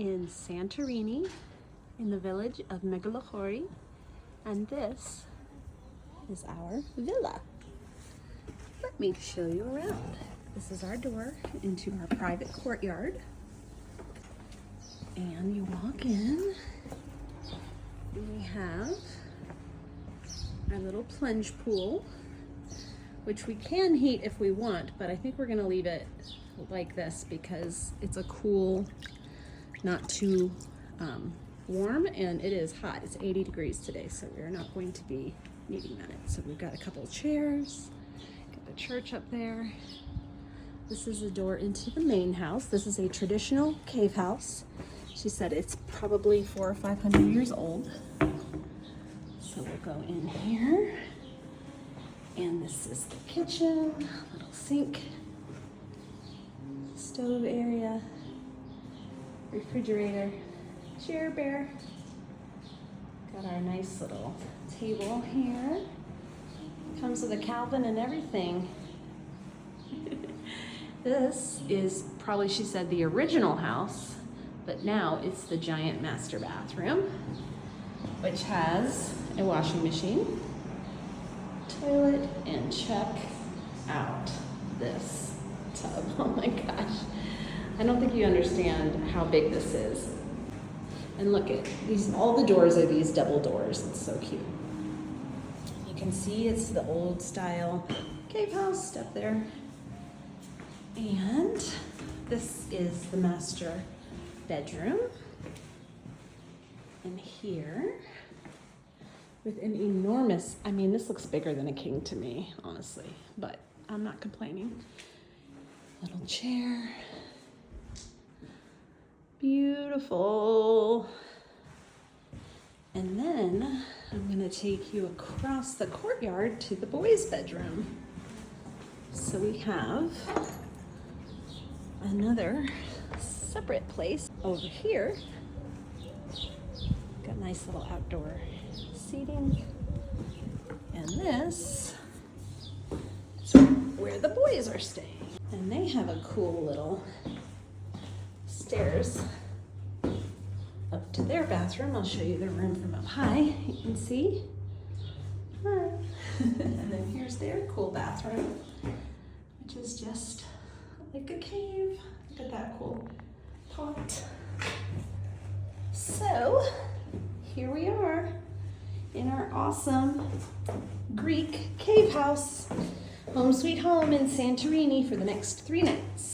in Santorini in the village of Megalochori, and this is our villa. Let me show you around. This is our door into our private courtyard, and you walk in and we have our little plunge pool, which we can heat if we want, but I think we're gonna leave it like this because it's a cool, not too warm, and it is hot. It's 80 degrees today, so we're not going to be needing that. So we've got a couple of chairs, got the church up there. This is the door into the main house. This is a traditional cave house. She said it's probably 400 or 500 years old. So we'll go in here, and this is the kitchen, little sink, stove area, refrigerator, chair bear. Got our nice little table here. Comes with a Calvin and everything. This is probably, she said, the original house, but now it's the giant master bathroom, which has a washing machine, toilet, and check out this tub. Oh my gosh. I don't think you understand how big this is. And look at these, all the doors are these double doors. It's so cute. You can see it's the old style cave house up there. And this is the master bedroom. And here, with an enormous, I mean, this looks bigger than a king to me, honestly, but I'm not complaining. Little chair. Beautiful. And then I'm gonna take you across the courtyard to the boys' bedroom. So we have another separate place over here. Got nice little outdoor seating. And this is where the boys are staying. And they have a cool little stairs up to their bathroom. I'll show you their room from up high. You can see. Hi. And then here's their cool bathroom, which is just like a cave. Look at that cool pot. So here we are in our awesome Greek cave house. Home sweet home in Santorini for the next 3 nights.